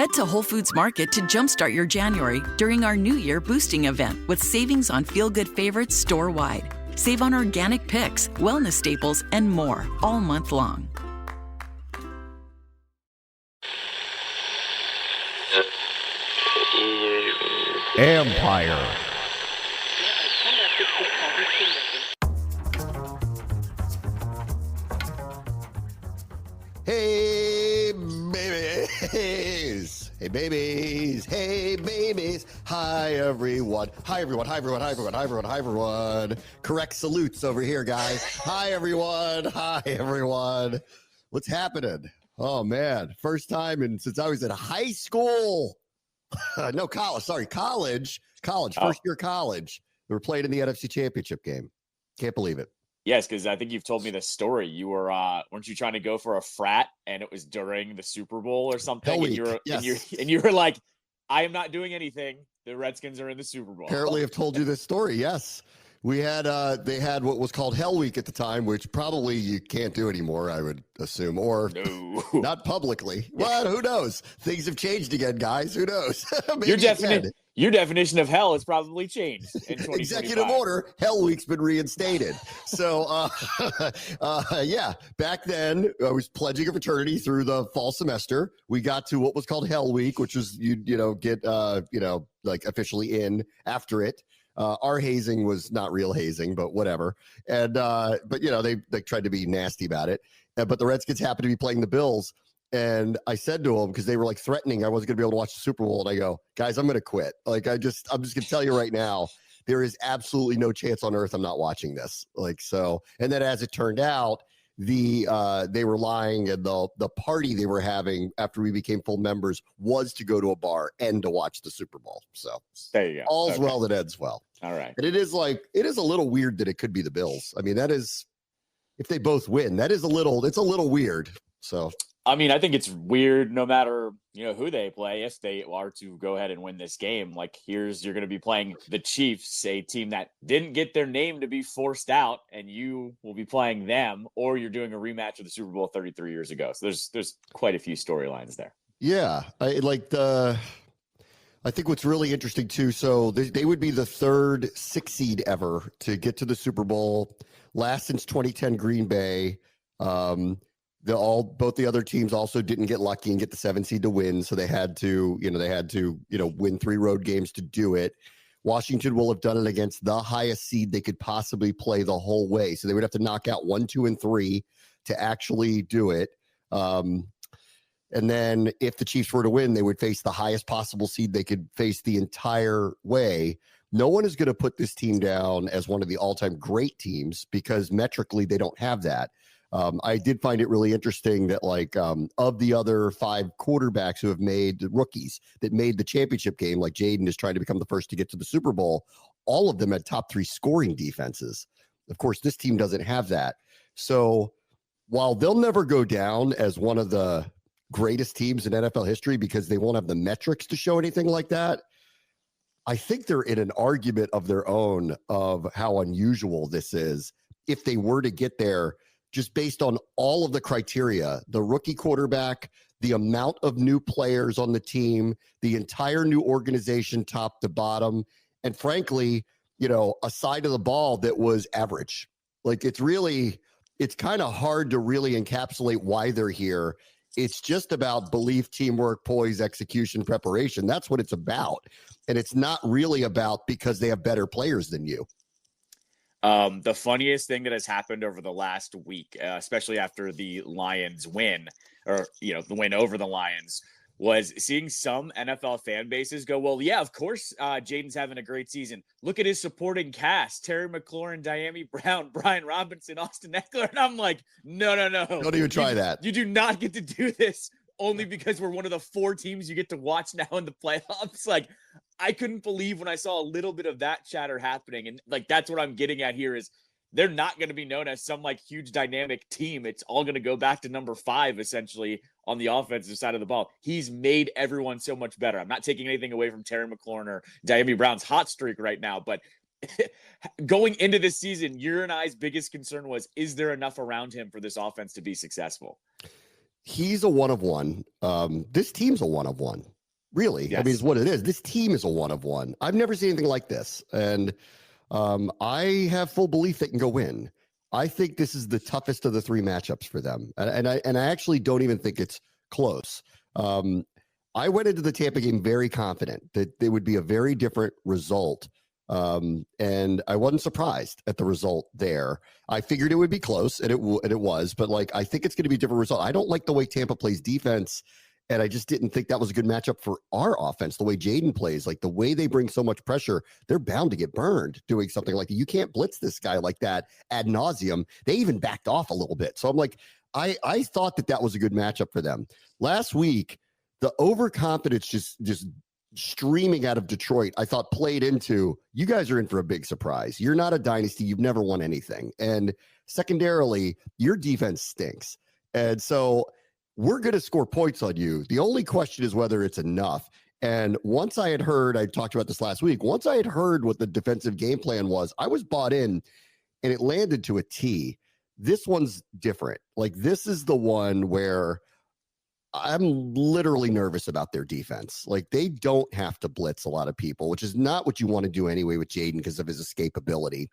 Head to Whole Foods Market to jumpstart your January during our New Year boosting event with savings on feel-good favorites store-wide. Save on organic picks, wellness staples, and more all month long. Ampire. Hey, babies. Hey, babies. Hey, babies. Hi, everyone. Hi, everyone. Hi, everyone. Hi, everyone. Hi, everyone. Hi, everyone. Correct salutes over here, guys. Hi, everyone. Hi, everyone. What's happening? Oh, man. First time since I was in high school. No, college. Sorry, college. First year college. They were playing in the NFC Championship game. Can't believe it. Yes, because I think you've told me this story. You were, weren't you trying to go for a frat, and it was during the Super Bowl or something? Hell and week. you were, Yes. and you were like, I am not doing anything. The Redskins are in the Super Bowl. Apparently, I've told you this story. Yes, we had. They had what was called Hell Week at the time, which probably you can't do anymore. I would assume, or No. not publicly. Well, who knows? Things have changed again, guys. Who knows? Your definition of hell has probably changed in 2025. Executive order, Hell Week's been reinstated. So, yeah, back then I was pledging a fraternity through the fall semester. We got to what was called Hell Week, which was you get like officially in after it. Our hazing was not real hazing, but whatever. And but they tried to be nasty about it. But the Redskins happened to be playing the Bills. And I said to them, because they were like threatening I wasn't going to be able to watch the Super Bowl. And I go, guys, I'm going to quit. Like, I'm just going to tell you right now, there is absolutely no chance on earth I'm not watching this. Like, so, and then as it turned out, they were lying, and the party they were having after we became full members was to go to a bar and to watch the Super Bowl. So there you go. All's well that ends well. All right. And it is a little weird that it could be the Bills. I mean, that is, if they both win, it's a little weird. So. I mean, I think it's weird no matter, who they play, if they are to go ahead and win this game. Like, you're going to be playing the Chiefs, a team that didn't get their name to be forced out, and you will be playing them, or you're doing a rematch of the Super Bowl 33 years ago. So there's quite a few storylines there. Yeah. I think what's really interesting too, so they would be the third 6 seed ever to get to the Super Bowl, last since 2010 Green Bay. Both the other teams also didn't get lucky and get the 7 seed to win, so they had to win 3 road games to do it. Washington will have done it against the highest seed they could possibly play the whole way, so they would have to knock out 1, 2, and 3 to actually do it. And then if the Chiefs were to win, they would face the highest possible seed they could face the entire way. No one is going to put this team down as one of the all-time great teams because metrically they don't have that. I did find it really interesting that of the other 5 quarterbacks who have made rookies that made the championship game, like Jaden is trying to become the first to get to the Super Bowl, all of them had top 3 scoring defenses. Of course, this team doesn't have that. So while they'll never go down as one of the greatest teams in NFL history because they won't have the metrics to show anything like that, I think they're in an argument of their own of how unusual this is if they were to get there, just based on all of the criteria, the rookie quarterback, the amount of new players on the team, the entire new organization top to bottom, and frankly, a side of the ball that was average. Like, it's kind of hard to really encapsulate why they're here. It's just about belief, teamwork, poise, execution, preparation. That's what it's about. And it's not really about because they have better players than you. The funniest thing that has happened over the last week, especially after the Lions win, or, the win over the Lions, was seeing some NFL fan bases go, well, yeah, of course, Jaden's having a great season. Look at his supporting cast: Terry McLaurin, Diami Brown, Brian Robinson, Austin Eckler. And I'm like, no. Don't even try that. You do not get to do this only because we're one of the 4 teams you get to watch now in the playoffs. Like, I couldn't believe when I saw a little bit of that chatter happening. And that's what I'm getting at here is they're not going to be known as some huge dynamic team. It's all going to go back to number 5, essentially, on the offensive side of the ball. He's made everyone so much better. I'm not taking anything away from Terry McLaurin or Diami Brown's hot streak right now, but going into this season, your and I's biggest concern was, is there enough around him for this offense to be successful? he's a one of one. This team's a one of one. Really, Yes. I mean, it's what it is. This team is a one of one. I've never seen anything like this, and I have full belief they can go win. I think this is the toughest of the three matchups for them, and I actually don't even think it's close. I went into the Tampa game very confident that there would be a very different result, and I wasn't surprised at the result there. I figured it would be close, and it was, but like I think it's going to be a different result. I don't like the way Tampa plays defense. And I just didn't think that was a good matchup for our offense. The way Jaden plays, like the way they bring so much pressure, they're bound to get burned doing something like that. You can't blitz this guy like that ad nauseum. They even backed off a little bit. So I'm like, I thought that was a good matchup for them. Last week, the overconfidence just streaming out of Detroit, I thought played into, you guys are in for a big surprise. You're not a dynasty. You've never won anything. And secondarily, your defense stinks. And so we're going to score points on you. The only question is whether it's enough. And once I had heard, I talked about this last week, once I had heard what the defensive game plan was, I was bought in and it landed to a T. This one's different. Like this is the one where I'm literally nervous about their defense. Like they don't have to blitz a lot of people, which is not what you want to do anyway with Jaden because of his escapability.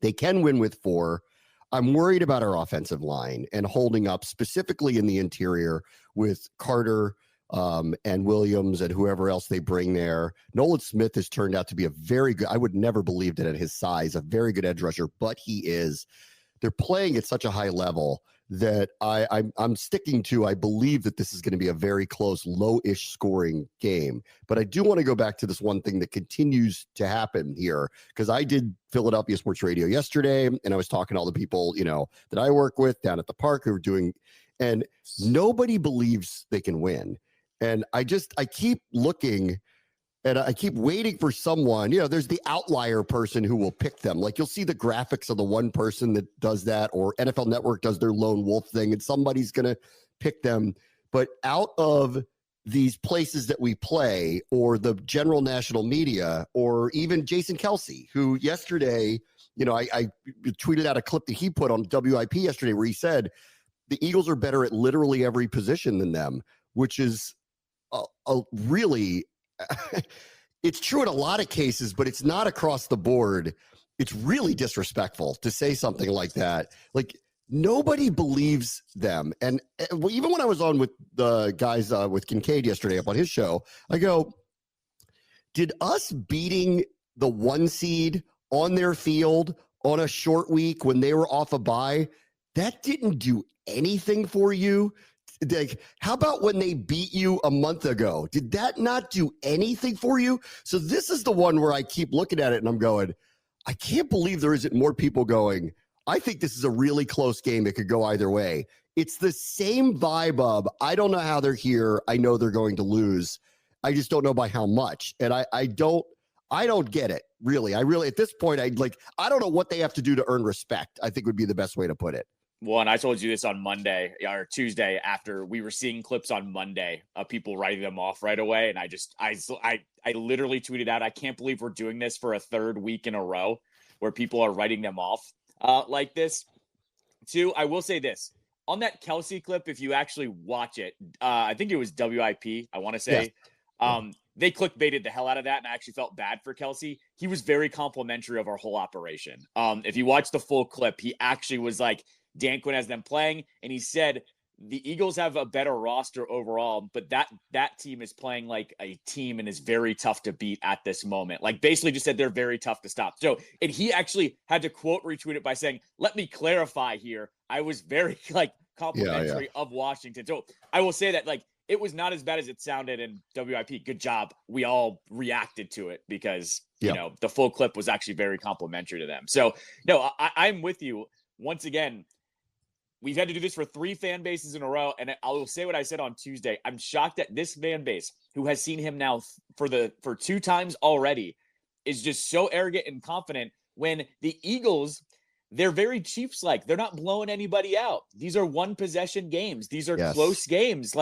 They can win with 4. I'm worried about our offensive line and holding up specifically in the interior with Carter and Williams and whoever else they bring there. Nolan Smith has turned out to be a very good, I would never believed it at his size, a very good edge rusher, but he is. They're playing at such a high level that I'm sticking to, I believe that this is going to be a very close, low-ish scoring game. But I do want to go back to this one thing that continues to happen here, because I did Philadelphia Sports Radio yesterday, and I was talking to all the people, that I work with down at the park who are doing, and nobody believes they can win. And I keep looking and I keep waiting for someone, there's the outlier person who will pick them. Like you'll see the graphics of the one person that does that, or NFL Network does their lone wolf thing, and somebody's going to pick them. But out of these places that we play, or the general national media, or even Jason Kelsey, who yesterday, I tweeted out a clip that he put on WIP yesterday where he said the Eagles are better at literally every position than them, which is a really it's true in a lot of cases, but it's not across the board. It's really disrespectful to say something like that. Like nobody believes them. And even when I was on with the guys with Kincaid yesterday up on his show, I go, did us beating the 1 seed on their field on a short week when they were off a bye, that didn't do anything for you? Like, how about when they beat you a month ago? Did that not do anything for you? So this is the one where I keep looking at it and I'm going, I can't believe there isn't more people going, I think this is a really close game. It could go either way. It's the same vibe of, I don't know how they're here. I know they're going to lose. I just don't know by how much. And I don't get it, really. At this point, I don't know what they have to do to earn respect, I think would be the best way to put it. Well, and I told you this on Monday or Tuesday after we were seeing clips on Monday of people writing them off right away. And I literally tweeted out, I can't believe we're doing this for a 3rd week in a row where people are writing them off like this. Too, I will say this. On that Kelsey clip, if you actually watch it, I think it was WIP, I want to say. Yes. They clickbaited the hell out of that, and I actually felt bad for Kelsey. He was very complimentary of our whole operation. If you watch the full clip, he actually was like, Dan Quinn has them playing, and he said the Eagles have a better roster overall, but that team is playing like a team and is very tough to beat at this moment. Like basically just said they're very tough to stop. So, and he actually had to quote retweet it by saying, let me clarify here. I was very complimentary of Washington. So I will say that it was not as bad as it sounded in WIP. Good job. We all reacted to it because, the full clip was actually very complimentary to them. So no, I'm with you once again. We've had to do this for 3 fan bases in a row, and I will say what I said on Tuesday. I'm shocked that this fan base, who has seen him now for 2 times already, is just so arrogant and confident when the Eagles, they're very Chiefs-like. They're not blowing anybody out. These are 1-possession games. These are close games.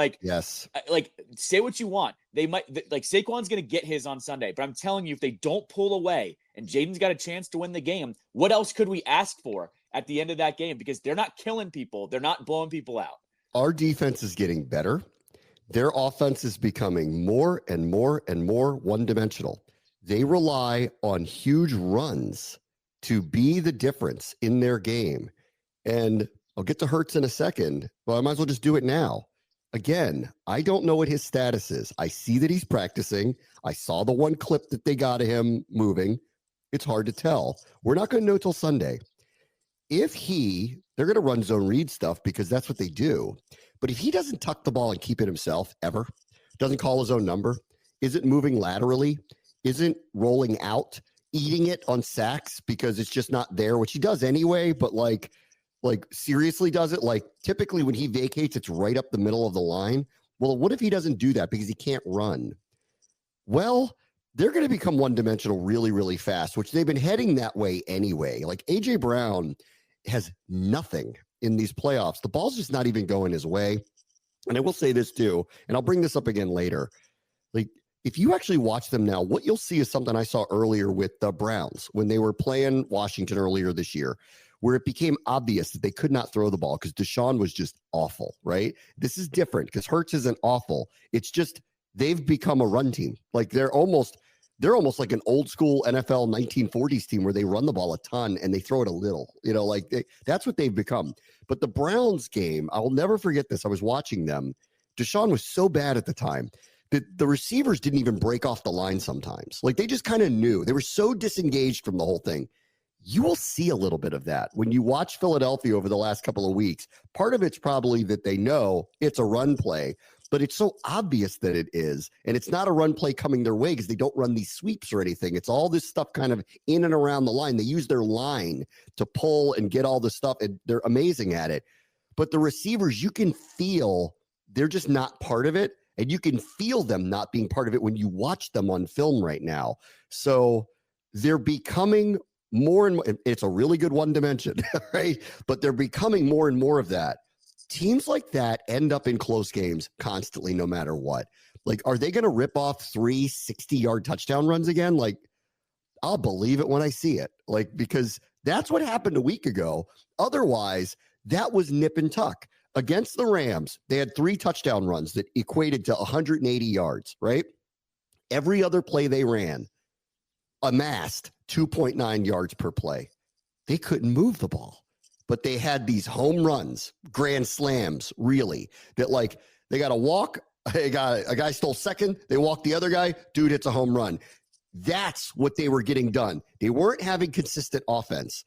Say what you want. They might Saquon's going to get his on Sunday, but I'm telling you, if they don't pull away and Jaden's got a chance to win the game, what else could we ask for at the end of that game? Because they're not killing people. They're not blowing people out. Our defense is getting better. Their offense is becoming more and more and more one-dimensional. They rely on huge runs to be the difference in their game. And I'll get to Hurts in a second, but I might as well just do it now. Again, I don't know what his status is. I see that he's practicing. I saw the one clip that they got of him moving. It's hard to tell. We're not going to know till Sunday. If they're going to run zone read stuff because that's what they do. But if he doesn't tuck the ball and keep it himself ever, doesn't call his own number, isn't moving laterally, isn't rolling out, eating it on sacks because it's just not there, which he does anyway, but like seriously does it? Like typically when he vacates, it's right up the middle of the line. Well, what if he doesn't do that because he can't run? Well, they're going to become one-dimensional really, really fast, which they've been heading that way anyway. Like A.J. Brown has nothing in these playoffs. The ball's just not even going his way. And I will say this too, and I'll bring this up again later. Like, if you actually watch them now, what you'll see is something I saw earlier with the Browns when they were playing Washington earlier this year, where it became obvious that they could not throw the ball because Deshaun was just awful, right? This is different because Hurts isn't awful. It's just they've become a run team. Like they're almost like an old school NFL 1940s team where they run the ball a ton and they throw it a little, that's what they've become. But the Browns game, I'll never forget this. I was watching them. Deshaun was so bad at the time that the receivers didn't even break off the line sometimes. Like they just kind of knew. They were so disengaged from the whole thing. You will see a little bit of that when you watch Philadelphia over the last couple of weeks. Part of it's probably that they know it's a run play, but it's so obvious that it is. And it's not a run play coming their way because they don't run these sweeps or anything. It's all this stuff kind of in and around the line. They use their line to pull and get all this stuff, and they're amazing at it. But the receivers, you can feel they're just not part of it, and you can feel them not being part of it when you watch them on film right now. So they're becoming more and more. It's a really good one dimension, right? But they're becoming more and more of that. Teams like that end up in close games constantly, no matter what. Like, are they going to rip off 3 60-yard touchdown runs again? Like, I'll believe it when I see it. Like, because that's what happened a week ago. Otherwise, that was nip and tuck. Against the Rams, they had 3 touchdown runs that equated to 180 yards, right? Every other play they ran amassed 2.9 yards per play. They couldn't move the ball. But they had these home runs, grand slams, really, that like they got to walk. A guy stole second. They walked the other guy. Dude, it's a home run. That's what they were getting done. They weren't having consistent offense.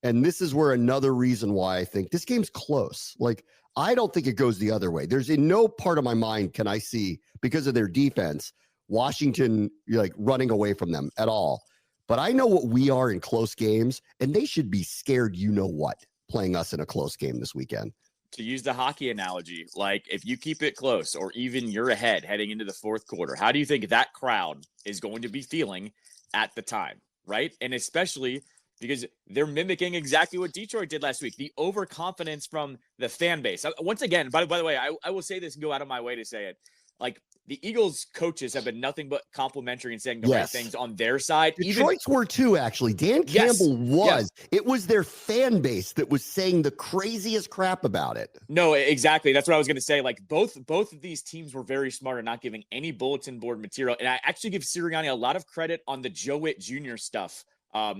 And this is where another reason why I think this game's close. Like, I don't think it goes the other way. There's in no part of my mind can I see, because of their defense, Washington like running away from them at all. But I know what we are in close games, and they should be scared, what, playing us in a close game this weekend. To use the hockey analogy, like if you keep it close or even you're ahead heading into the fourth quarter, how do you think that crowd is going to be feeling at the time, right? And especially because they're mimicking exactly what Detroit did last week, the overconfidence from the fan base. Once again, by the way, I will say this and go out of my way to say it. Like, the Eagles coaches have been nothing but complimentary and saying the right things on their side. Detroit's were too, actually. Dan Campbell was. Yes. It was their fan base that was saying the craziest crap about it. No, exactly. That's what I was going to say. Like, both of these teams were very smart at not giving any bulletin board material. And I actually give Sirianni a lot of credit on the Joe Witt Jr. stuff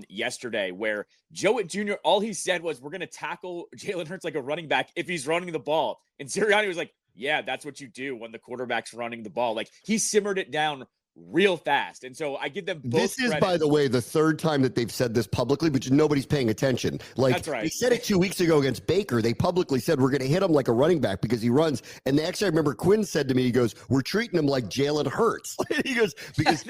yesterday, where Joe Witt Jr., all he said was, we're going to tackle Jalen Hurts like a running back if he's running the ball. And Sirianni was like, yeah, that's what you do when the quarterback's running the ball. Like, he simmered it down real fast. And so I give them both This is, credit. by the way, the third time that they've said this publicly, but nobody's paying attention. Like, that's right. They said it 2 weeks ago against Baker. They publicly said, we're going to hit him like a running back because he runs. And actually, I remember Quinn said to me, he goes, we're treating him like Jalen Hurts. He goes, because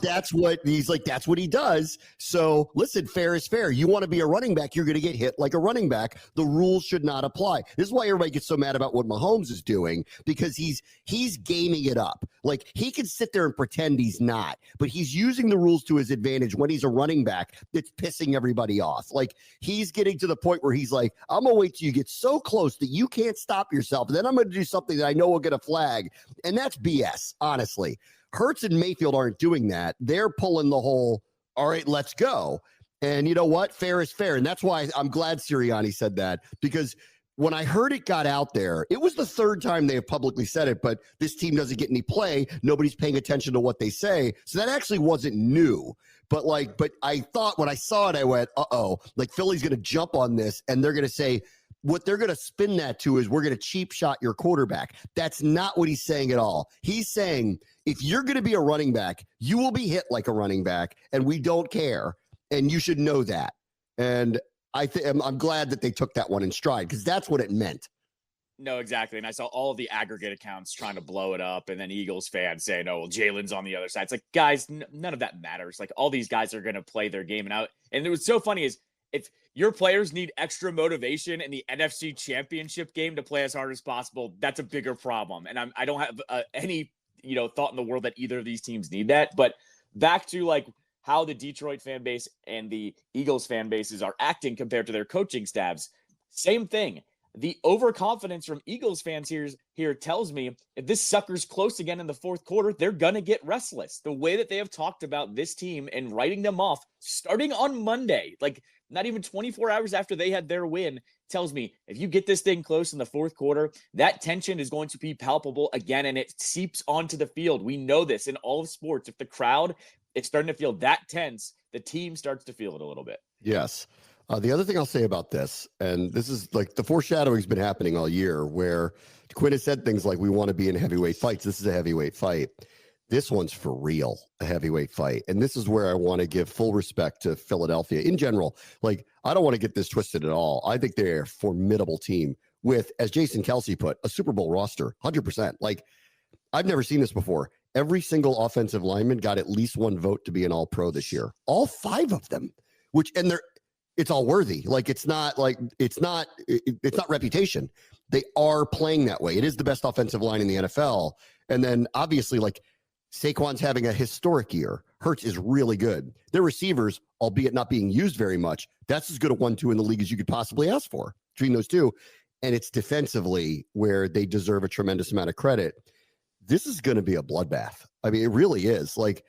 that's what he's like, that's what he does. So listen, fair is fair. You want to be a running back, you're going to get hit like a running back. The rules should not apply. This is why everybody gets so mad about what Mahomes is doing, because he's gaming it up. Like, he can sit there and pretend he's not, but he's using the rules to his advantage when he's a running back that's pissing everybody off. Like, he's getting to the point where he's like, I'm going to wait till you get so close that you can't stop yourself. And then I'm going to do something that I know will get a flag. And that's BS, honestly. Hurts and Mayfield aren't doing that. They're pulling the whole, all right, let's go. And you know what? Fair is fair. And that's why I'm glad Sirianni said that, because when I heard it got out there, it was the third time they have publicly said it, but this team doesn't get any play. Nobody's paying attention to what they say. So that actually wasn't new. But I thought when I saw it, I went, uh-oh, like Philly's going to jump on this and they're going to say, what they're going to spin that to is we're going to cheap shot your quarterback. That's not what he's saying at all. He's saying, if you're going to be a running back, you will be hit like a running back, and we don't care. And you should know that. And I'm glad that they took that one in stride, because that's what it meant. No, exactly. And I saw all of the aggregate accounts trying to blow it up, and then Eagles fans saying, oh, well, Jalen's on the other side. It's like, guys, none of that matters. Like, all these guys are going to play their game. And it was so funny is, if your players need extra motivation in the NFC Championship game to play as hard as possible, that's a bigger problem. And I don't have any thought in the world that either of these teams need that. But back to like how the Detroit fan base and the Eagles fan bases are acting compared to their coaching staffs, same thing. The overconfidence from Eagles fans here tells me if this sucker's close again in the fourth quarter, they're going to get restless. The way that they have talked about this team and writing them off starting on Monday, like not even 24 hours after they had their win, tells me if you get this thing close in the fourth quarter, that tension is going to be palpable again, and it seeps onto the field. We know this in all of sports. If the crowd is starting to feel that tense, the team starts to feel it a little bit. Yes. The other thing I'll say about this, and this is like the foreshadowing has been happening all year, where Quinn has said things like, we want to be in heavyweight fights. This is a heavyweight fight. This one's for real, a heavyweight fight. And this is where I want to give full respect to Philadelphia in general. Like, I don't want to get this twisted at all. I think they're a formidable team with, as Jason Kelsey put, a Super Bowl roster, 100%. Like, I've never seen this before. Every single offensive lineman got at least one vote to be an All-Pro this year. All 5 of them, it's all worthy. Like, it's not reputation. They are playing that way. It is the best offensive line in the NFL. And then obviously, like, Saquon's having a historic year. Hurts is really good. Their receivers, albeit not being used very much, that's as good a 1-2 in the league as you could possibly ask for between those two. And it's defensively where they deserve a tremendous amount of credit. This is going to be a bloodbath. I mean, it really is. Like,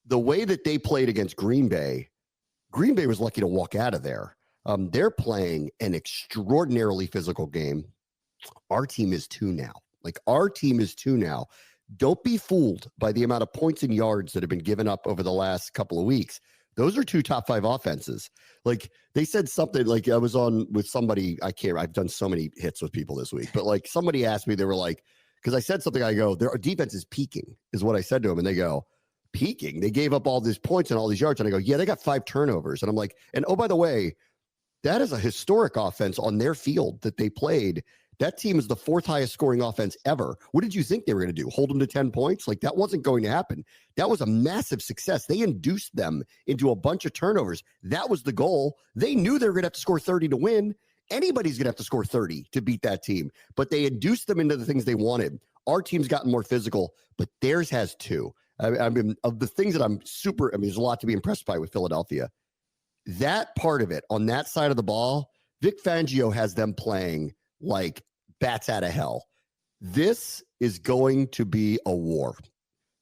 the way that they played against Green Bay was lucky to walk out of there. They're playing an extraordinarily physical game. Our team is 2 now. Don't be fooled by the amount of points and yards that have been given up over the last couple of weeks. Those are 2 top 5 offenses. Like, they said something, like, I was on with somebody, I've done so many hits with people this week, but like somebody asked me, they were like, because I said something, I go, their defense is peaking, is what I said to them. And they go, peaking? They gave up all these points and all these yards. And I go, yeah, they got 5 turnovers. And I'm like, and oh, by the way, that is a historic offense on their field that they played. That team is the 4th highest scoring offense ever. What did you think they were going to do? Hold them to 10 points? Like, that wasn't going to happen. That was a massive success. They induced them into a bunch of turnovers. That was the goal. They knew they were going to have to score 30 to win. Anybody's going to have to score 30 to beat that team. But they induced them into the things they wanted. Our team's gotten more physical, but theirs has too. I mean, of the things that there's a lot to be impressed by with Philadelphia. That part of it, on that side of the ball, Vic Fangio has them playing like bats out of hell. This is going to be a war.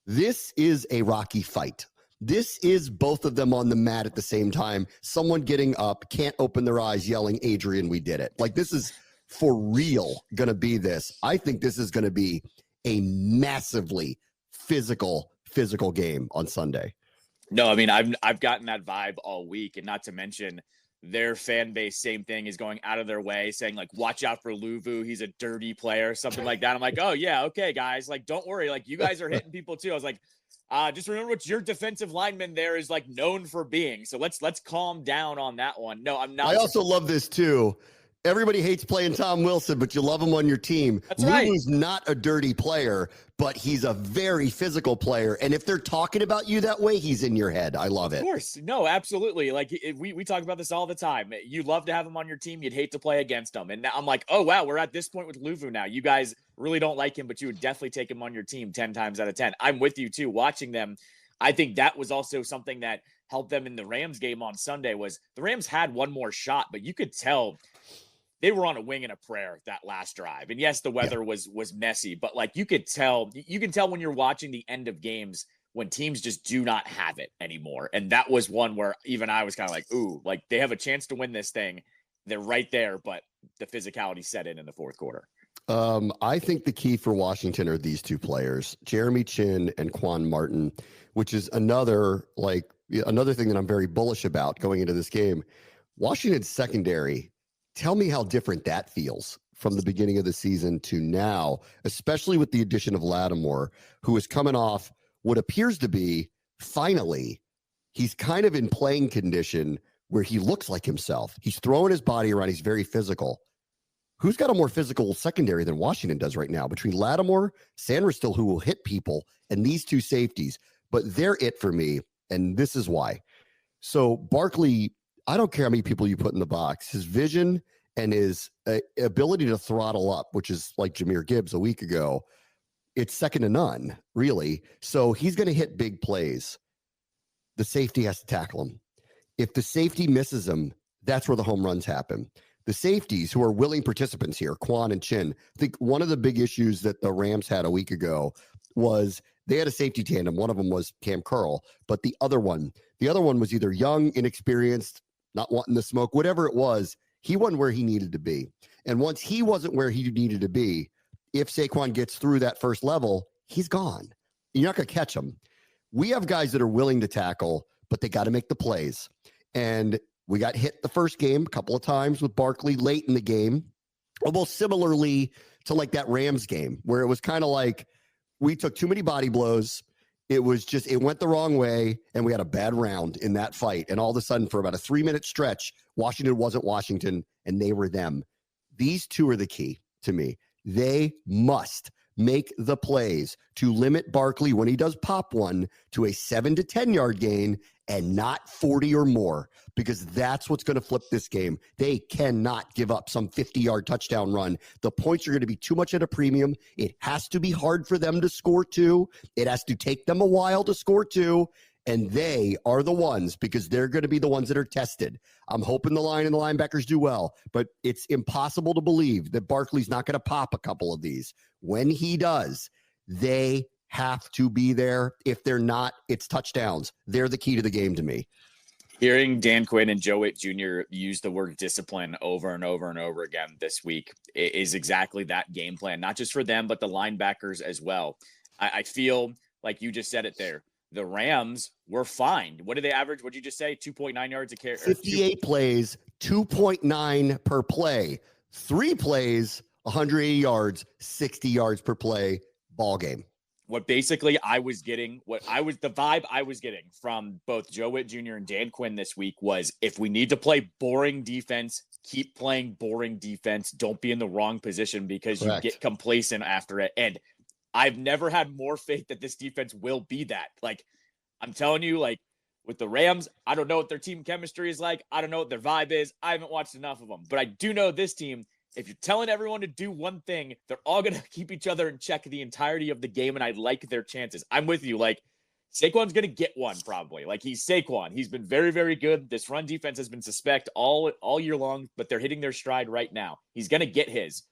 This is a Rocky fight. This is both of them on the mat at the same time. Someone getting up, can't open their eyes, yelling, Adrian, we did it. Like, this is for real going to be this. I think this is going to be a massively physical game on Sunday. No, I mean, I've gotten that vibe all week, and not to mention their fan base, same thing, is going out of their way saying, like, watch out for Luvu. He's a dirty player, something like that. I'm like, oh yeah. Okay, guys, like, don't worry. Like, you guys are hitting people too. I was like, just remember what your defensive lineman there is like known for being. So let's calm down on that one. No, I'm not. I also love this too. Everybody hates playing Tom Wilson, but you love him on your team. That's right. Lulu's not a dirty player, but he's a very physical player. And if they're talking about you that way, he's in your head. I love it. Of course. No, absolutely. Like, we talk about this all the time. You love to have him on your team. You'd hate to play against him. And now I'm like, oh, wow, we're at this point with Luvu now. You guys really don't like him, but you would definitely take him on your team 10 times out of 10. I'm with you too. Watching them, I think that was also something that helped them in the Rams game on Sunday. Was the Rams had one more shot, but you could tell they were on a wing and a prayer that last drive. And yes, the weather was messy, but like, you can tell when you're watching the end of games when teams just do not have it anymore. And that was one where even I was kind of like, ooh, like, they have a chance to win this thing. they're right there, but the physicality set in the fourth quarter. I think the key for Washington are these two players, Jeremy Chin and Quan Martin, which is another thing that I'm very bullish about going into this game. Washington's secondary, tell me how different that feels from the beginning of the season to now, especially with the addition of Lattimore, who is coming off what appears to be, finally, he's kind of in playing condition where he looks like himself. He's throwing his body around. He's very physical. Who's got a more physical secondary than Washington does right now? Between Lattimore, Sanders who will hit people, and these two safeties. But they're it for me, and this is why. So Barkley, I don't care how many people you put in the box. His vision and his ability to throttle up, which is like Jahmyr Gibbs a week ago, it's second to none, really. So he's going to hit big plays. The safety has to tackle him. If the safety misses him, that's where the home runs happen. The safeties who are willing participants here, Quan and Chin, I think one of the big issues that the Rams had a week ago was they had a safety tandem. One of them was Cam Curl, but the other one was either young, inexperienced, not wanting the smoke, whatever it was. He wasn't where he needed to be. And once he wasn't where he needed to be, if Saquon gets through that first level, he's gone. You're not going to catch him. We have guys that are willing to tackle, but they got to make the plays. And we got hit the first game a couple of times with Barkley late in the game, almost similarly to like that Rams game where it was kind of like we took too many body blows. It went the wrong way, and we had a bad round in that fight. And all of a sudden, for about a 3-minute stretch, Washington wasn't Washington, and they were them. These two are the key to me. They must make the plays to limit Barkley when he does pop one to a 7 to 10 yard gain and not 40 or more, because that's what's going to flip this game. They cannot give up some 50-yard touchdown run. The points are going to be too much at a premium. It has to be hard for them to score two. It has to take them a while to score two. And they are the ones, because they're going to be the ones that are tested. I'm hoping the line and the linebackers do well, but it's impossible to believe that Barkley's not going to pop a couple of these. When he does, they have to be there. If they're not, it's touchdowns. They're the key to the game to me. Hearing Dan Quinn and Joe Witt Jr. use the word discipline over and over and over again this week is exactly that game plan, not just for them, but the linebackers as well. I feel like you just said it there. The Rams were fine. What did they average? What did you just say? 2.9 yards a carry. 58 plays, 2.9 per play. 3 plays, 180 yards, 60 yards per play, ball game. What basically I was getting, the vibe I was getting from both Joe Witt Jr. and Dan Quinn this week was, if we need to play boring defense, keep playing boring defense. Don't be in the wrong position because Correct. You get complacent after it. And I've never had more faith that this defense will be that. Like, I'm telling you, like, with the Rams, I don't know what their team chemistry is like. I don't know what their vibe is. I haven't watched enough of them. But I do know this team, if you're telling everyone to do one thing, they're all going to keep each other in check the entirety of the game, and I like their chances. I'm with you. Like, Saquon's going to get one probably. Like, he's Saquon. He's been very, very good. This run defense has been suspect all year long, but they're hitting their stride right now. He's going to get his.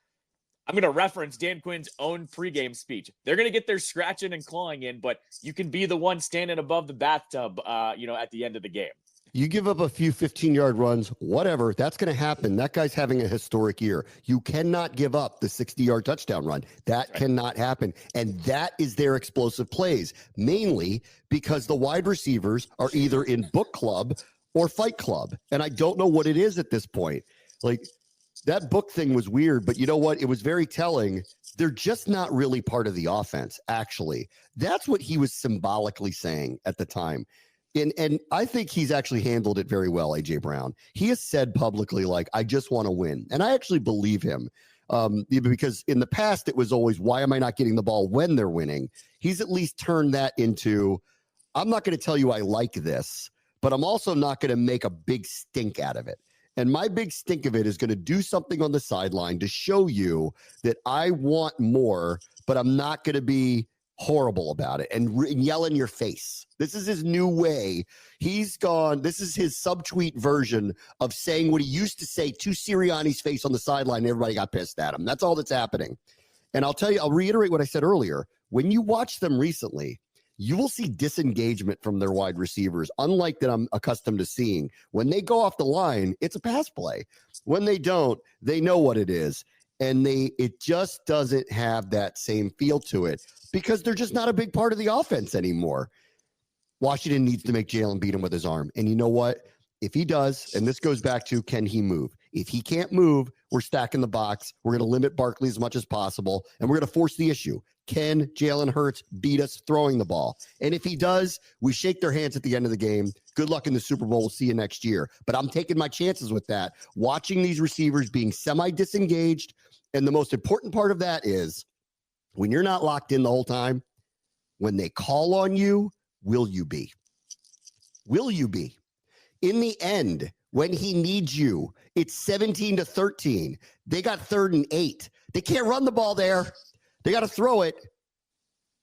I'm going to reference Dan Quinn's own pregame speech. They're going to get their scratching and clawing in, but you can be the one standing above the bathtub, at the end of the game. You give up a few 15-yard runs, whatever, that's going to happen. That guy's having a historic year. You cannot give up the 60-yard touchdown run. That cannot happen. And that is their explosive plays, mainly because the wide receivers are either in book club or fight club. And I don't know what it is at this point. Like, that book thing was weird, but you know what? It was very telling. They're just not really part of the offense, actually. That's what he was symbolically saying at the time. And I think he's actually handled it very well, A.J. Brown. He has said publicly, like, I just want to win. And I actually believe him because in the past, it was always, why am I not getting the ball when they're winning? He's at least turned that into, I'm not going to tell you I like this, but I'm also not going to make a big stink out of it. And my big stink of it is going to do something on the sideline to show you that I want more, but I'm not going to be horrible about it and yell in your face. This is his new way. He's gone. This is his subtweet version of saying what he used to say to Sirianni's face on the sideline. And everybody got pissed at him. That's all that's happening. And I'll tell you, I'll reiterate what I said earlier. When you watch them recently, you will see disengagement from their wide receivers, unlike that I'm accustomed to seeing. When they go off the line, it's a pass play. When they don't, they know what it is. And it just doesn't have that same feel to it because they're just not a big part of the offense anymore. Washington needs to make Jalen beat him with his arm. And you know what? If he does, and this goes back to, can he move? If he can't move, we're stacking the box. We're going to limit Barkley as much as possible, and we're going to force the issue. Can Jalen Hurts beat us throwing the ball? And if he does, we shake their hands at the end of the game. Good luck in the Super Bowl. We'll see you next year. But I'm taking my chances with that. Watching these receivers being semi-disengaged, and the most important part of that is when you're not locked in the whole time, when they call on you, will you be? Will you be? In the end, when he needs you, it's 17-13. They got 3rd and 8. They can't run the ball there. They got to throw it.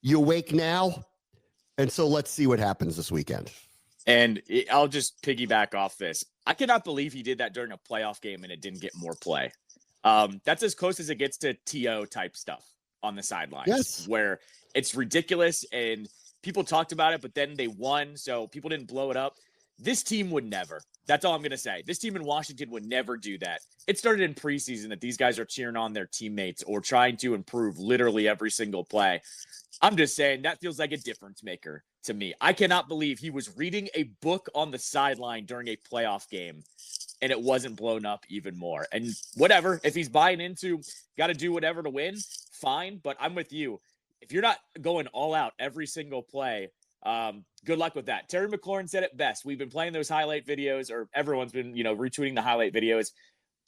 You awake now? And so let's see what happens this weekend. And I'll just piggyback off this. I cannot believe he did that during a playoff game and it didn't get more play. That's as close as it gets to TO type stuff on the sidelines. Yes. Where it's ridiculous and people talked about it, but then they won, so people didn't blow it up. This team would never. That's all I'm going to say. This team in Washington would never do that. It started in preseason that these guys are cheering on their teammates or trying to improve literally every single play. I'm just saying that feels like a difference maker to me. I cannot believe he was reading a book on the sideline during a playoff game and it wasn't blown up even more. And whatever, if he's buying into got to do whatever to win, fine. But I'm with you. If you're not going all out every single play, good luck with that. Terry McLaurin said it best. We've been playing those highlight videos, or everyone's been, retweeting the highlight videos.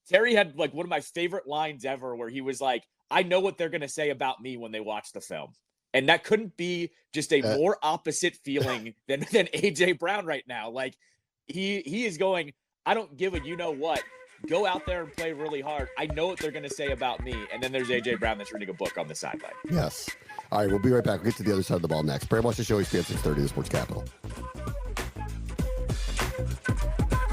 Terry had like one of my favorite lines ever where he was like, I know what they're going to say about me when they watch the film. And that couldn't be just a more opposite feeling than AJ Brown right now. Like he is going, I don't give a, what, go out there and play really hard. I know what they're going to say about me. And then there's AJ Brown that's reading a book on the sideline. Yes. All right, we'll be right back. We'll get to the other side of the ball next. Bram, watch the show. ESPN 630, the Sports Capital.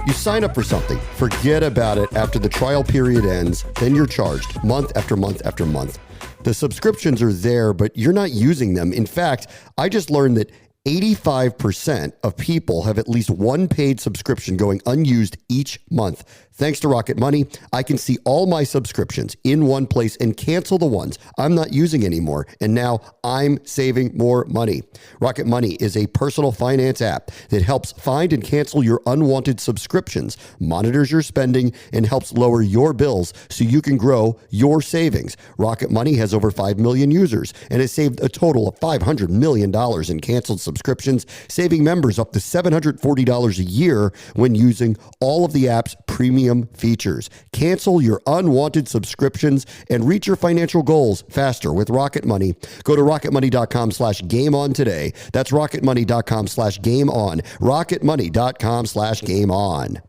You sign up for something, forget about it after the trial period ends, then you're charged month after month after month. The subscriptions are there, but you're not using them. In fact, I just learned that 85% of people have at least one paid subscription going unused each month. Thanks to Rocket Money, I can see all my subscriptions in one place and cancel the ones I'm not using anymore. And now I'm saving more money. Rocket Money is a personal finance app that helps find and cancel your unwanted subscriptions, monitors your spending, and helps lower your bills so you can grow your savings. Rocket Money has over 5 million users and has saved a total of $500 million in canceled subscriptions, saving members up to $740 a year when using all of the app's premium features. Cancel your unwanted subscriptions and reach your financial goals faster with Rocket Money. Go to rocketmoney.com/gameon today. That's rocketmoney.com/gameon. rocketmoney.com/gameon.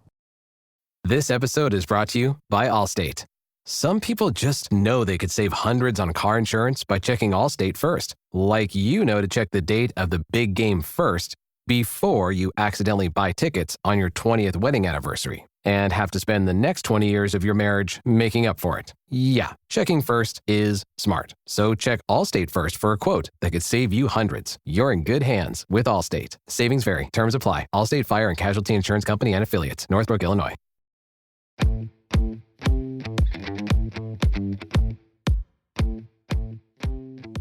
This episode is brought to you by Allstate. Some people just know they could save hundreds on car insurance by checking Allstate first. Like to check the date of the big game first before you accidentally buy tickets on your 20th wedding anniversary and have to spend the next 20 years of your marriage making up for it. Yeah, checking first is smart. So check Allstate first for a quote that could save you hundreds. You're in good hands with Allstate. Savings vary. Terms apply. Allstate Fire and Casualty Insurance Company and Affiliates. Northbrook, Illinois.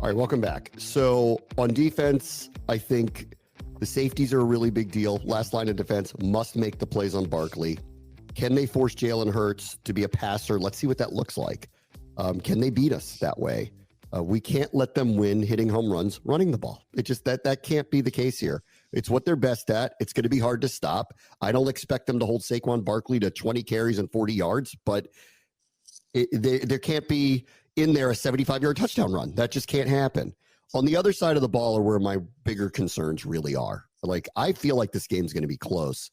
All right, welcome back. So on defense, I think the safeties are a really big deal. Last line of defense must make the plays on Barkley. Can they force Jalen Hurts to be a passer? Let's see what that looks like. Can they beat us that way? We can't let them win hitting home runs, running the ball. It just that can't be the case here. It's what they're best at. It's going to be hard to stop. I don't expect them to hold Saquon Barkley to 20 carries and 40 yards, but there can't be in there a 75-yard touchdown run. That just can't happen. On the other side of the ball are where my bigger concerns really are. Like, I feel like this game's going to be close,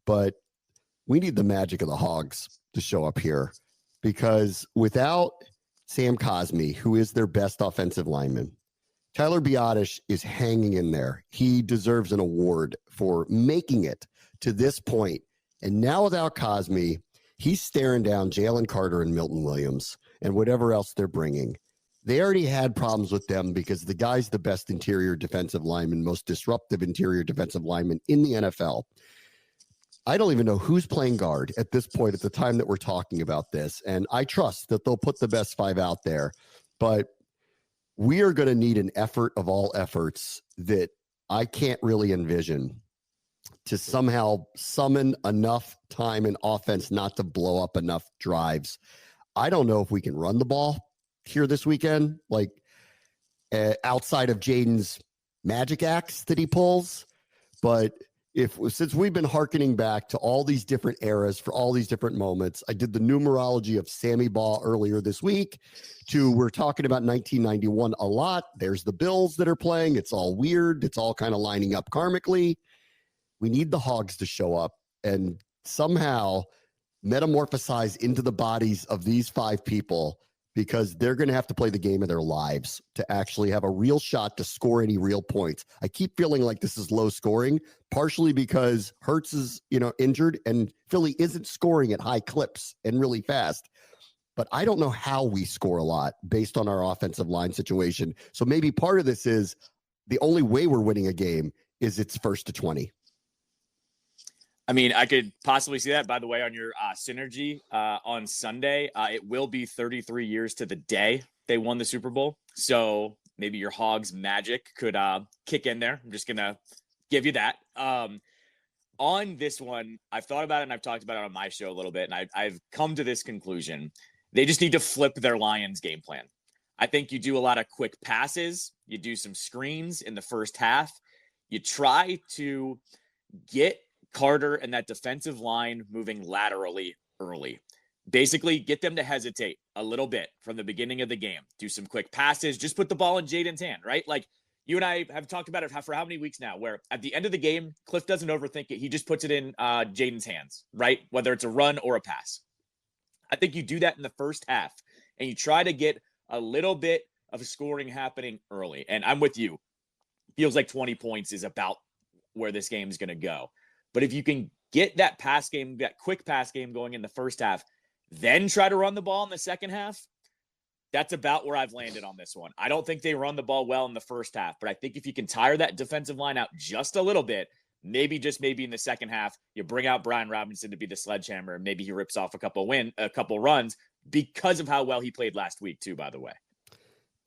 but we need the magic of the Hogs to show up here, because without Sam Cosmi, who is their best offensive lineman, Tyler Biotish is hanging in there. He deserves an award for making it to this point. And now without Cosmi, he's staring down Jalen Carter and Milton Williams and whatever else they're bringing. They already had problems with them because the guy's the best interior defensive lineman, most disruptive interior defensive lineman in the NFL. I don't even know who's playing guard at this point at the time that we're talking about this. And I trust that they'll put the best 5 out there. But we are going to need an effort of all efforts that I can't really envision to somehow summon enough time and offense not to blow up enough drives. I don't know if we can run the ball here this weekend, like outside of Jaden's magic axe that he pulls. But since we've been hearkening back to all these different eras for all these different moments, I did the numerology of Sammy Baugh earlier this week we're talking about 1991 a lot. There's the Bills that are playing. It's all weird. It's all kind of lining up karmically. We need the Hogs to show up and somehow metamorphosize into the bodies of these 5 people, because they're going to have to play the game of their lives to actually have a real shot to score any real points. I keep feeling like this is low scoring, partially because Hurts is, injured and Philly isn't scoring at high clips and really fast. But I don't know how we score a lot based on our offensive line situation. So maybe part of this is the only way we're winning a game is it's 1st to 20. I mean, I could possibly see that, by the way, on your synergy on Sunday. It will be 33 years to the day they won the Super Bowl. So maybe your Hogs magic could kick in there. I'm just going to give you that. On this one, I've thought about it and I've talked about it on my show a little bit, and I've come to this conclusion. They just need to flip their Lions game plan. I think you do a lot of quick passes. You do some screens in the first half. You try to get Carter and that defensive line moving laterally early. Basically, get them to hesitate a little bit from the beginning of the game. Do some quick passes. Just put the ball in Jaden's hand, right? Like, you and I have talked about it for how many weeks now, where at the end of the game, Cliff doesn't overthink it. He just puts it in Jaden's hands, right? Whether it's a run or a pass. I think you do that in the first half, and you try to get a little bit of scoring happening early. And I'm with you. Feels like 20 points is about where this game is going to go. But if you can get that pass game, that quick pass game going in the first half, then try to run the ball in the second half, that's about where I've landed on this one. I don't think they run the ball well in the first half, but I think if you can tire that defensive line out just a little bit, maybe in the second half, you bring out Brian Robinson to be the sledgehammer, and maybe he rips off a couple runs because of how well he played last week too, by the way.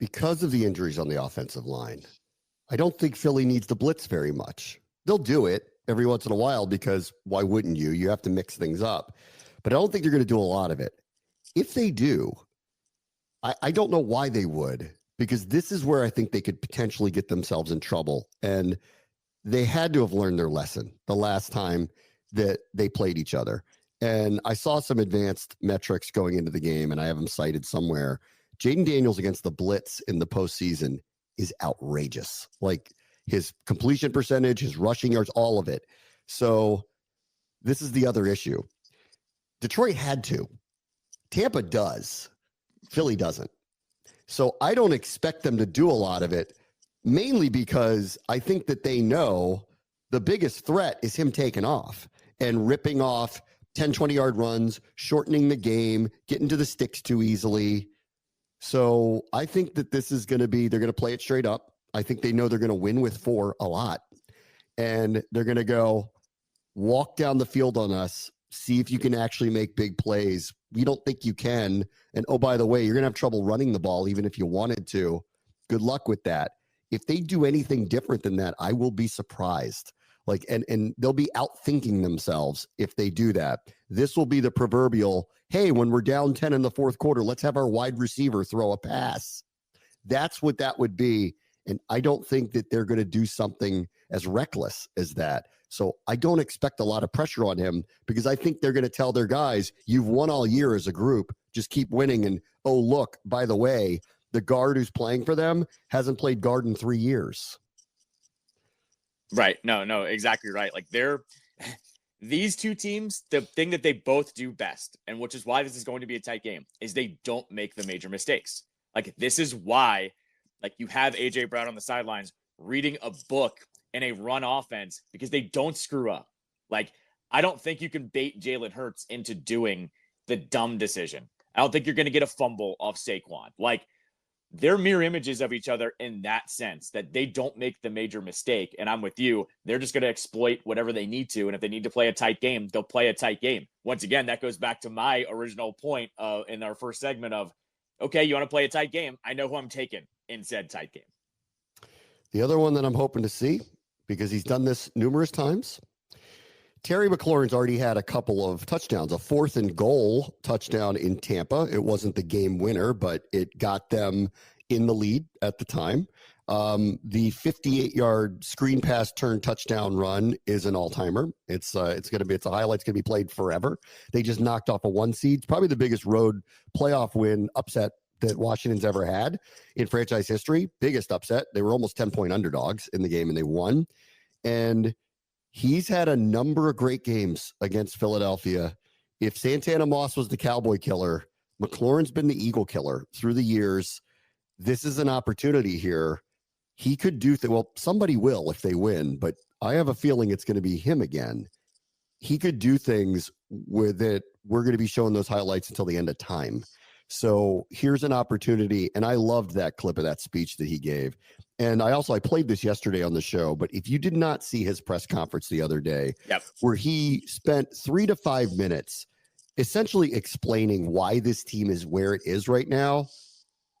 Because of the injuries on the offensive line, I don't think Philly needs to blitz very much. They'll do it every once in a while because why wouldn't you? You have to mix things up. But I don't think you're going to do a lot of it. If they do, I don't know why they would, because this is where I think they could potentially get themselves in trouble. And they had to have learned their lesson the last time that they played each other. And I saw some advanced metrics going into the game, and I have them cited somewhere. Jaden Daniels against the blitz in the postseason is outrageous. Like his completion percentage, his rushing yards, all of it. So this is the other issue. Detroit had to. Tampa does. Philly doesn't. So I don't expect them to do a lot of it, mainly because I think that they know the biggest threat is him taking off and ripping off 10, 20-yard runs, shortening the game, getting to the sticks too easily. So I think that this is going to be, they're going to play it straight up. I think they know they're going to win with 4 a lot. And they're going to go walk down the field on us, see if you can actually make big plays. We don't think you can. And oh, by the way, you're going to have trouble running the ball even if you wanted to. Good luck with that. If they do anything different than that, I will be surprised. Like, and they'll be outthinking themselves if they do that. This will be the proverbial, hey, when we're down 10 in the fourth quarter, let's have our wide receiver throw a pass. That's what that would be. And I don't think that they're going to do something as reckless as that. So I don't expect a lot of pressure on him because I think they're going to tell their guys, you've won all year as a group. Just keep winning. And, oh, look, by the way, the guard who's playing for them hasn't played guard in 3 years. Right. No, exactly right. Like these two teams, the thing that they both do best, and which is why this is going to be a tight game, is they don't make the major mistakes. Like this is why, like you have AJ Brown on the sidelines reading a book in a run offense because they don't screw up. Like I don't think you can bait Jalen Hurts into doing the dumb decision. I don't think you're going to get a fumble off Saquon. Like they're mirror images of each other in that sense, that they don't make the major mistake. And I'm with you. They're just going to exploit whatever they need to. And if they need to play a tight game, they'll play a tight game. Once again, that goes back to my original point in our first segment of, okay, you want to play a tight game? I know who I'm taking in said tight game. The other one that I'm hoping to see, because he's done this numerous times, Terry McLaurin's already had a couple of touchdowns, a 4th and goal touchdown in Tampa. It wasn't the game winner, but it got them in the lead at the time. The 58-yard screen pass turn touchdown run is an all-timer. It's a highlight. It's going to be played forever. They just knocked off a 1 seed. It's probably the biggest road playoff win upset that Washington's ever had in franchise history. Biggest upset. They were almost 10-point underdogs in the game, and they won. And he's had a number of great games against Philadelphia. If Santana Moss was the Cowboy killer, McLaurin's been the Eagle killer through the years. This is an opportunity here. He could do well, somebody will if they win, but I have a feeling it's going to be him again. He could do things with it. We're going to be showing those highlights until the end of time. So here's an opportunity. And I loved that clip of that speech that he gave. And I played this yesterday on the show, but if you did not see his press conference the other day, where he spent 3 to 5 minutes essentially explaining why this team is where it is right now,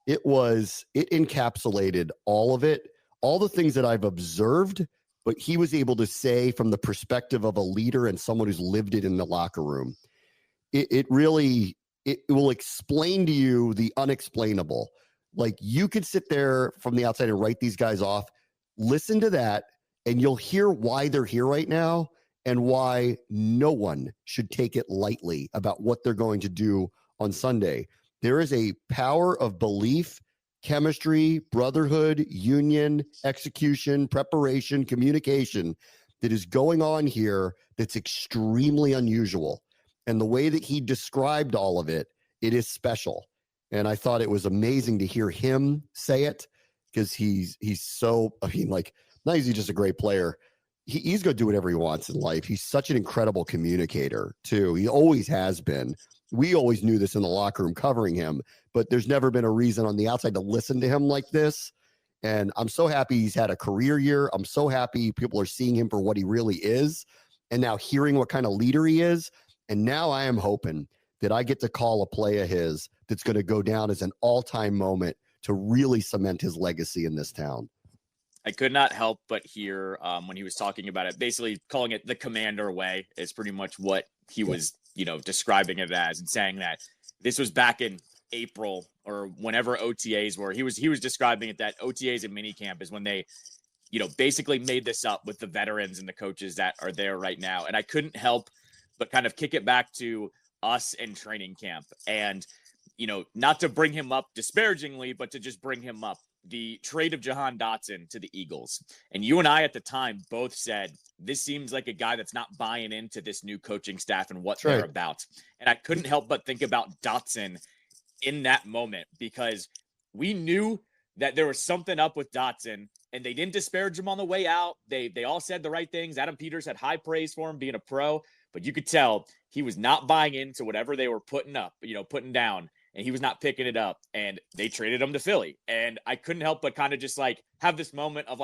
it encapsulated all of it, all the things that I've observed, but he was able to say from the perspective of a leader and someone who's lived it in the locker room. It will explain to you the unexplainable. Like, you could sit there from the outside and write these guys off, listen to that, and you'll hear why they're here right now and why no one should take it lightly about what they're going to do on Sunday. There is a power of belief, chemistry, brotherhood, union, execution, preparation, communication that is going on here that's extremely unusual. And the way that he described all of it, it is special. And I thought it was amazing to hear him say it, because he's so, not is he just a great player. He's going to do whatever he wants in life. He's such an incredible communicator, too. He always has been. We always knew this in the locker room covering him, but there's never been a reason on the outside to listen to him like this. And I'm so happy he's had a career year. I'm so happy people are seeing him for what he really is, and now hearing what kind of leader he is. And now I am hoping that I get to call a play of his that's going to go down as an all-time moment to really cement his legacy in this town. I could not help but hear when he was talking about it, basically calling it the Commander way is pretty much what he was, describing it as, and saying that this was back in April or whenever OTAs were. He was describing it that OTAs and minicamp is when they, basically made this up with the veterans and the coaches that are there right now. And I couldn't help but kind of kick it back to us in training camp. And, not to bring him up disparagingly, but to just bring him up. The trade of Jahan Dotson to the Eagles. And you and I at the time both said, this seems like a guy that's not buying into this new coaching staff and what they're about. And I couldn't help but think about Dotson in that moment, because we knew that there was something up with Dotson, and they didn't disparage him on the way out. They all said the right things. Adam Peters had high praise for him being a pro, but you could tell he was not buying into whatever they were putting down. And he was not picking it up, and they traded him to Philly. And I couldn't help but kind of just have this moment of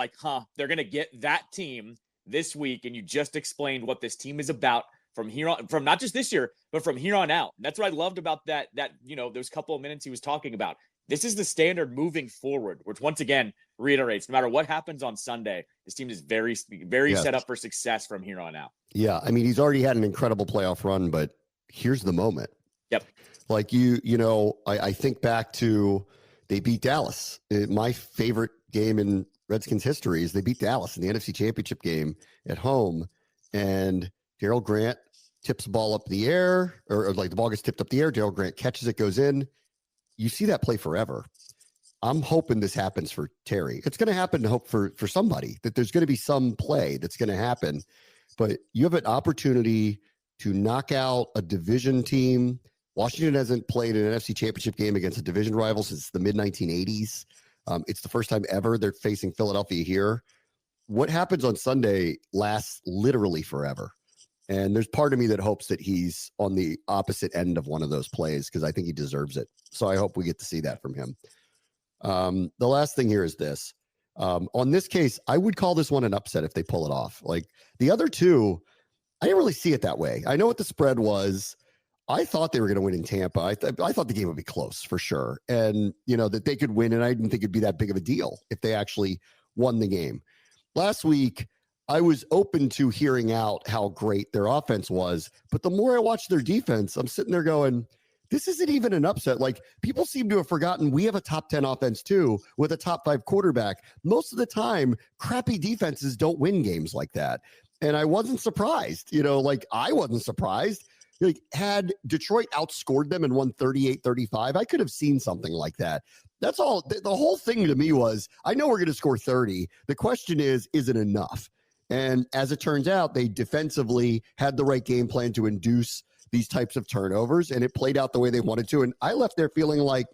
they're going to get that team this week. And you just explained what this team is about from here on, from not just this year, but from here on out. And that's what I loved about that, those couple of minutes he was talking about. This is the standard moving forward, which once again reiterates, no matter what happens on Sunday, this team is very, very set up for success from here on out. Yeah. I mean, he's already had an incredible playoff run, but here's the moment. Yep. I think back to, they beat Dallas. My favorite game in Redskins history is they beat Dallas in the NFC Championship game at home. And Darryl Grant tips the ball up the air, or the ball gets tipped up the air. Darryl Grant catches it, goes in. You see that play forever. I'm hoping this happens for Terry. It's going to happen, hope for somebody, that there's going to be some play that's going to happen. But you have an opportunity to knock out a division team. Washington hasn't played an NFC Championship game against a division rival since the mid-1980s. It's the first time ever they're facing Philadelphia here. What happens on Sunday lasts literally forever. And there's part of me that hopes that he's on the opposite end of one of those plays, because I think he deserves it. So I hope we get to see that from him. The last thing here is this. On this case, I would call this one an upset if they pull it off. Like the other two, I didn't really see it that way. I know what the spread was. I thought they were going to win in Tampa. I thought the game would be close for sure. And, that they could win. And I didn't think it'd be that big of a deal if they actually won the game. Last week, I was open to hearing out how great their offense was. But the more I watch their defense, I'm sitting there going, this isn't even an upset. Like, people seem to have forgotten we have a top 10 offense too with a top 5 quarterback. Most of the time, crappy defenses don't win games like that. And I wasn't surprised, I wasn't surprised. Like, had Detroit outscored them and won 38-35, I could have seen something like that. That's all. The whole thing to me was, I know we're going to score 30. The question is it enough? And as it turns out, they defensively had the right game plan to induce these types of turnovers, and it played out the way they wanted to. And I left there feeling like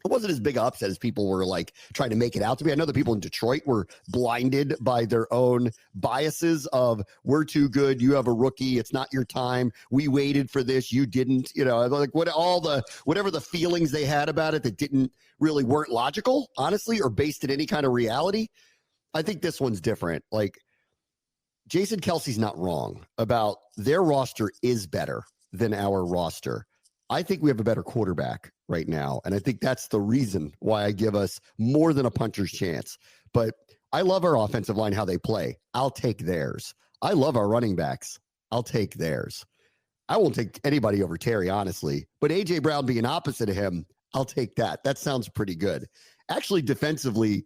it wasn't as big an upset as people were like trying to make it out to be. I know the people in Detroit were blinded by their own biases of, we're too good, you have a rookie, it's not your time, we waited for this, you didn't, like whatever the feelings they had about it that weren't logical, honestly, or based in any kind of reality. I think this one's different. Like, Jason Kelce's not wrong about their roster is better than our roster. I think we have a better quarterback right now, and I think that's the reason why I give us more than a puncher's chance. But I love our offensive line, how they play. I'll take theirs. I love our running backs. I'll take theirs. I won't take anybody over Terry, honestly. But A.J. Brown being opposite of him, I'll take that. That sounds pretty good. Actually, defensively,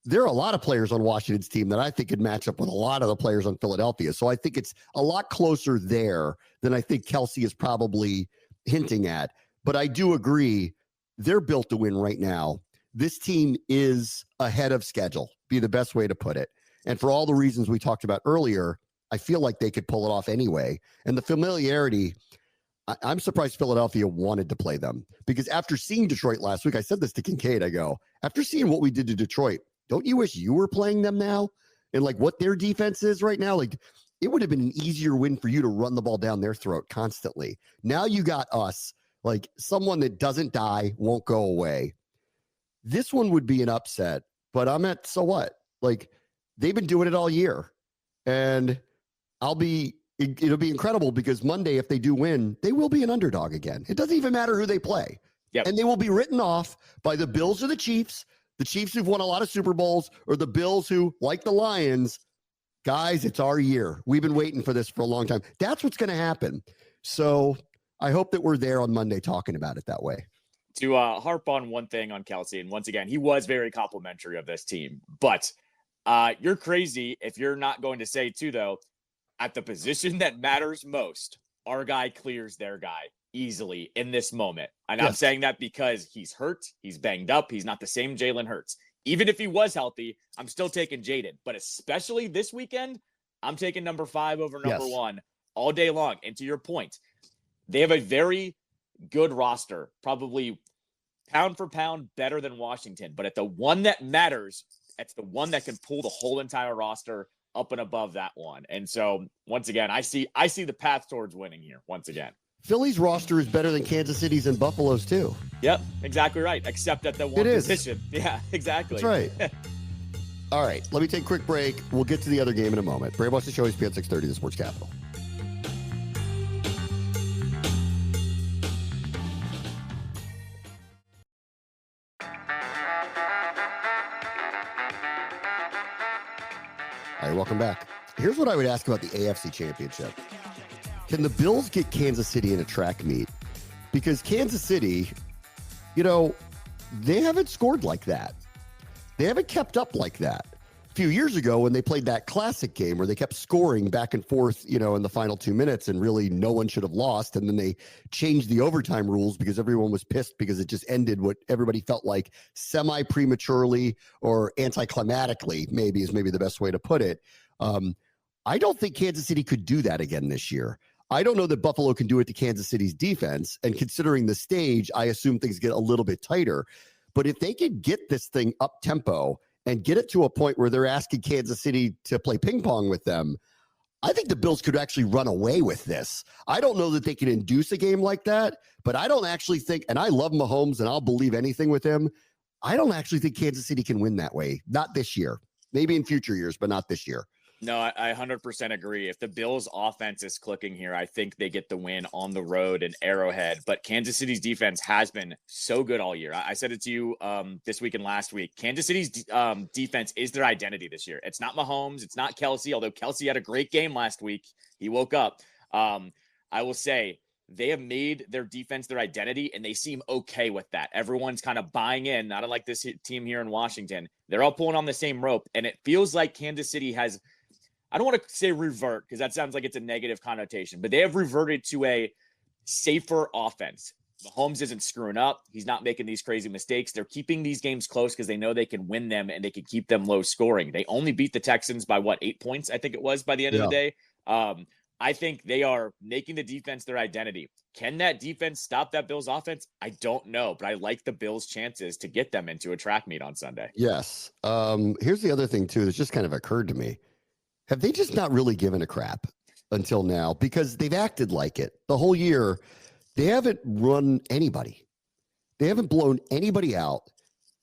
there are a lot of players on Washington's team that I think could match up with a lot of the players on Philadelphia. So I think it's a lot closer there than I think Kelce is probably hinting at. But I do agree, they're built to win right now. This team is ahead of schedule, be the best way to put it. And for all the reasons we talked about earlier, I feel like they could pull it off anyway. And the familiarity, I'm surprised Philadelphia wanted to play them, because after seeing Detroit last week, I said this to Kincaid, I go, after seeing what we did to Detroit, don't you wish you were playing them now? And like what their defense is right now, like it would have been an easier win for you to run the ball down their throat constantly. Now you got us, like someone that doesn't die, won't go away. This one would be an upset, but so what? Like, they've been doing it all year. And it'll be incredible, because Monday, if they do win, they will be an underdog again. It doesn't even matter who they play. Yep. And they will be written off by the Bills or the Chiefs who've won a lot of Super Bowls, or the Bills who, like the Lions, guys, it's our year. We've been waiting for this for a long time. That's what's going to happen. So I hope that we're there on Monday talking about it that way. To harp on one thing on Kelce, and once again, he was very complimentary of this team. But you're crazy if you're not going to say, too, though, at the position that matters most, our guy clears their guy easily in this moment. And I'm saying that because he's hurt, he's banged up, he's not the same Jalen Hurts. Even if he was healthy, I'm still taking Jaden. But especially this weekend, I'm taking number 5 over number 1 all day long. And to your point, they have a very good roster, probably pound for pound better than Washington. But at the one that matters, it's the one that can pull the whole entire roster up and above that one. And so once again, I see the path towards winning here once again. Philly's roster is better than Kansas City's and Buffalo's too. Yep, exactly right. Except at the one position. Yeah, exactly. That's right. All right, let me take a quick break. We'll get to the other game in a moment. Brave Watch the Show, ESPN 630, the Sports Capital. All right, welcome back. Here's what I would ask about the AFC Championship. Can the Bills get Kansas City in a track meet? Because Kansas City, they haven't scored like that. They haven't kept up like that. A few years ago, when they played that classic game where they kept scoring back and forth, in the final 2 minutes, and really no one should have lost. And then they changed the overtime rules because everyone was pissed because it just ended what everybody felt like semi-prematurely or anticlimactically, maybe is the best way to put it. I don't think Kansas City could do that again this year. I don't know that Buffalo can do it to Kansas City's defense. And considering the stage, I assume things get a little bit tighter. But if they could get this thing up tempo and get it to a point where they're asking Kansas City to play ping pong with them, I think the Bills could actually run away with this. I don't know that they can induce a game like that, but I don't actually think, and I love Mahomes and I'll believe anything with him, I don't actually think Kansas City can win that way. Not this year. Maybe in future years, but not this year. No, I 100% agree. If the Bills' offense is clicking here, I think they get the win on the road in Arrowhead. But Kansas City's defense has been so good all year. I said it to you this week and last week. Kansas City's defense is their identity this year. It's not Mahomes. It's not Kelsey, although Kelsey had a great game last week. He woke up. I will say they have made their defense their identity, and they seem okay with that. Everyone's kind of buying in, not unlike this team here in Washington. They're all pulling on the same rope, and it feels like Kansas City has – I don't want to say revert because that sounds like it's a negative connotation, but they have reverted to a safer offense. Mahomes isn't screwing up. He's not making these crazy mistakes. They're keeping these games close because they know they can win them and they can keep them low scoring. They only beat the Texans by 8 points, I think it was by the end of the day. I think they are making the defense their identity. Can that defense stop that Bills offense? I don't know, but I like the Bills' chances to get them into a track meet on Sunday. Yes. Here's the other thing too. That's just kind of occurred to me. Have they just not really given a crap until now? Because they've acted like it the whole year. They haven't run anybody. They haven't blown anybody out.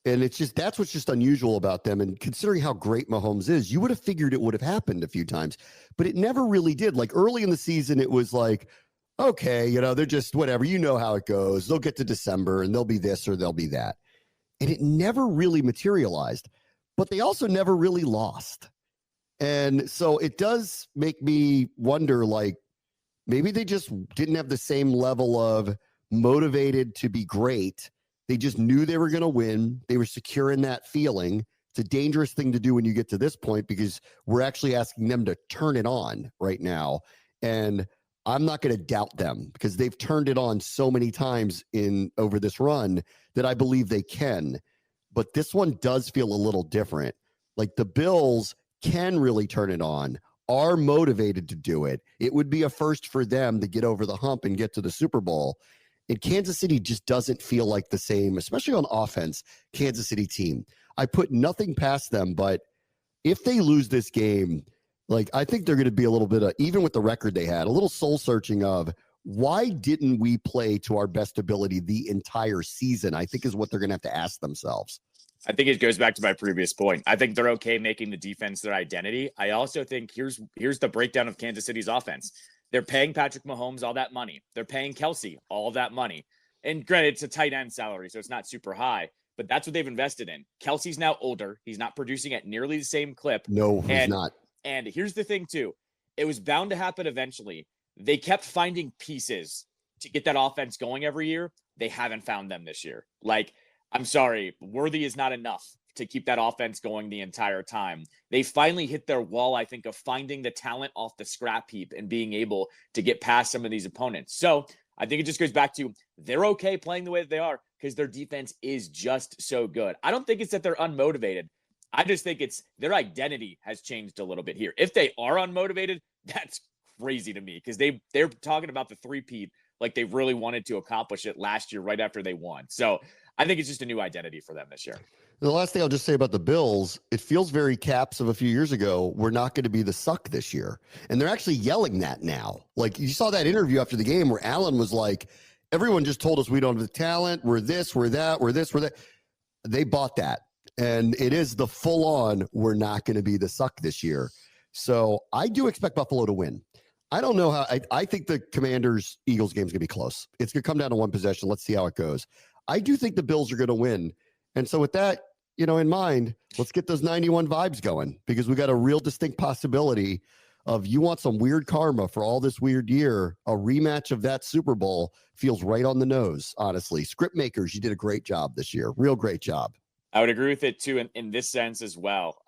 And it's just, that's what's just unusual about them. And considering how great Mahomes is, you would have figured it would have happened a few times, but it never really did. Like early in the season, it was like, okay, they're just whatever, how it goes. They'll get to December and they'll be this or they'll be that. And it never really materialized, but they also never really lost. And so it does make me wonder, like, maybe they just didn't have the same level of motivated to be great. They just knew they were going to win. They were secure in that feeling. It's a dangerous thing to do when you get to this point because we're actually asking them to turn it on right now. And I'm not going to doubt them because they've turned it on so many times over this run that I believe they can. But this one does feel a little different. Like the Bills can really turn it on, are motivated to do it. It would be a first for them to get over the hump and get to the Super Bowl. And Kansas City just doesn't feel like the same, especially on offense, Kansas City team. I put nothing past them, but if they lose this game, like I think they're going to be a little bit of, even with the record they had, a little soul searching of why didn't we play to our best ability the entire season, I think is what they're going to have to ask themselves. I think it goes back to my previous point. I think they're okay making the defense their identity. I also think here's the breakdown of Kansas City's offense. They're paying Patrick Mahomes all that money. They're paying Kelsey all of that money. And granted, it's a tight end salary, so it's not super high, but that's what they've invested in. Kelsey's now older. He's not producing at nearly the same clip. No, he's not. And here's the thing, too. It was bound to happen eventually. They kept finding pieces to get that offense going every year. They haven't found them this year. Like, I'm sorry, Worthy is not enough to keep that offense going the entire time. They finally hit their wall, I think, of finding the talent off the scrap heap and being able to get past some of these opponents. So I think it just goes back to they're okay playing the way that they are because their defense is just so good. I don't think it's that they're unmotivated. I just think it's their identity has changed a little bit here. If they are unmotivated, that's crazy to me because they're talking about the three-peat like they really wanted to accomplish it last year right after they won. So I think it's just a new identity for them this year. The last thing I'll just say about the Bills, it feels very Caps of a few years ago. We're not going to be the suck this year. And they're actually yelling that now. Like you saw that interview after the game where Allen was like, everyone just told us we don't have the talent. We're this, we're that, we're this, we're that. They bought that. And it is the full on, we're not going to be the suck this year. So I do expect Buffalo to win. I don't know how, I think the Commanders-Eagles game is going to be close. It's going to come down to one possession. Let's see how it goes. I do think the Bills are going to win. And so with that, in mind, let's get those 91 vibes going because we got a real distinct possibility of you want some weird karma for all this weird year. A rematch of that Super Bowl feels right on the nose, honestly. Script makers, you did a great job this year. Real great job. I would agree with it, too, in this sense as well.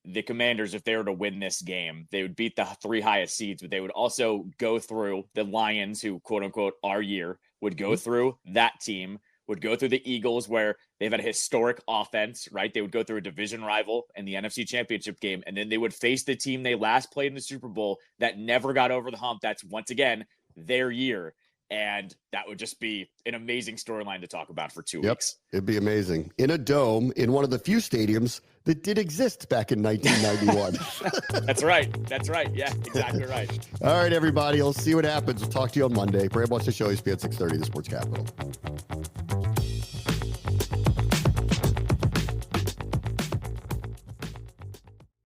The Commanders, if they were to win this game, they would beat the three highest seeds, but they would also go through the Lions, who, quote-unquote, our year, would go through that team, would go through the Eagles, where they've had a historic offense, right? They would go through a division rival in the NFC Championship game, and then they would face the team they last played in the Super Bowl that never got over the hump. That's, once again, their year. And that would just be an amazing storyline to talk about for 2 weeks. It'd be amazing. In a dome, in one of the few stadiums that did exist back in 1991. That's right. That's right. Yeah, exactly right. All right, everybody. I'll see what happens. We'll talk to you on Monday. Bram watch the show. ESPN 630, the Sports Capital.